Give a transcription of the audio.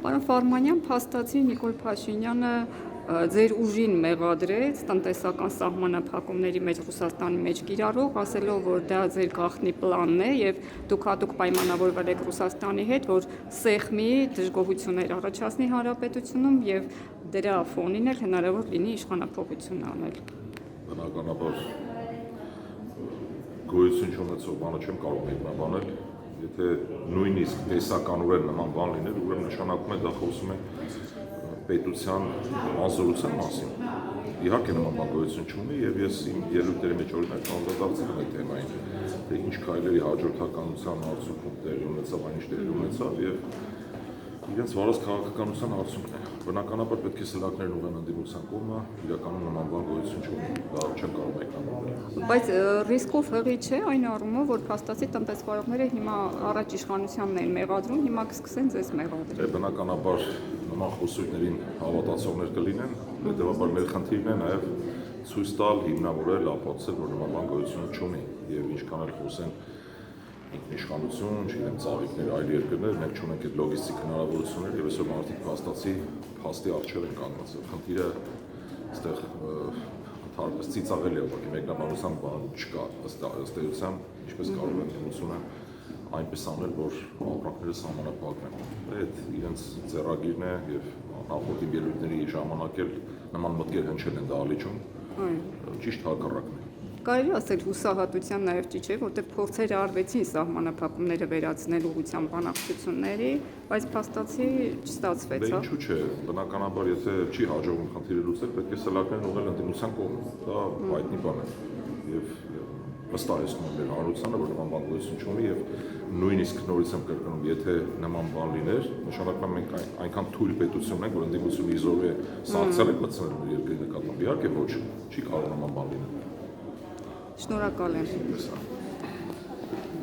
Պարոն Ֆարմանյան, փաստացի Նիկոլ Փաշինյանը ձեր ուժին մեղադրեց տնտեսական սահմանափակումների մեջ Ռուսաստանի մեջ կիրառող, ասելով, որ դա ձեր գաղտնի պլանն է եւ դուք հատուկ պայմանավորվել եք Ռուսաստանի հետ, որ սեղմի դժգոհություններ առաջացնի հանրապետությունում եւ դրա ֆոնին էլ հնարավոր լինի իշխանափոխություն անել։ Բնականաբար գոյություն չունեցող բանը չեմ կարող մեկնաբանել, եթե նույնիսկ տեսականորեն նման բան լիներ, ուրեմն նշանակում է դա խոսում է պետության անզորության մասին։ Իհարկե նման բան գոյություն չունի եւ ես իմ ելույթների մեջ օրինակ անդրադարձել եմ այդ թեմային, թե ինչ քայլերի հաջորդականության արդյունքում տեղի ունեցավ, այն ինչ տեղի ունեցավ եւ իրենց վարած քաղաքականության արդյունքն է։ Բնականաբար պետք է սլակներն ուղղեն ընդդիմության կողմը, իրականում նման բան գոյություն չունի, դա չեմ կարող մեկնաբանել։ Բայց ռիսկով հղի չէ այն առումով, որ փաստացի տնտեսվարողները հիմա առաջ իշխանությանն են մեղադրում, հիմա կսկսեն ձեզ մեղադրել։ Բնականաբար նման խոսույթներին հավատացողներ կլինեն, հետեւաբար մեր խնդիրն է նաեւ ցույց տալ, հիմնավորել, ապացուցել, որ նման բան գոյություն չունի եւ ինչքան էլ խոսեն ինքնիշխանություն, չգիտեմ, ծաղիկներ, այլ երկրներ, մենք չունենք այդ լոգիստիկ հնարավորություններ եւ այսօր մարդիկ փաստի առջեւ են կանգնած։ Խնդիրը այստեղ ընդհանրապես ծիծաղելի է, ուղղակի մեկնաբանության բան չկա, ըստ էության, ինչպես կարող են դիմությունը այնպես անել, որ ապրանքները սահմանափակվեն։ Այդ իրենց ձեռագիրն է եւ նախորդի ելույթների ժամանակ էլ նման մտքեր հնչել են դահլիճում։ Ճիշտ հակառակն է։ Կարելի ասել հուսահատության նաև ճիչ է, որտեղ փորձեր արվեցին սահմանափակումները վերացնել ուղղությամբ բանակցությունների, բայց փաստացի չստացվեց։ Դե ինչու՞ չէ, բնականաբար եթե չի հաջողվում խնդիրը լուծել, պետք է սլակներն ուղղել ընդդիմության կողմ։ Դա հայտնի բան է։ Եվ վստահեցնում եմ մեր հանրությանը, որ նման բան գոյություն չունի եւ նույնիսկ նորից եմ կրկնում, եթե նման բան լիներ, նշանակում է մենք այնքան թույլ պետություն ենք, որ ընդդիմությունը իզորու է սանկցիաներ մտցնել երկրի նկատմամբ։ Իհարկե ոչ, չի կարող նման բան լինել։ Շնորհակալ եմ։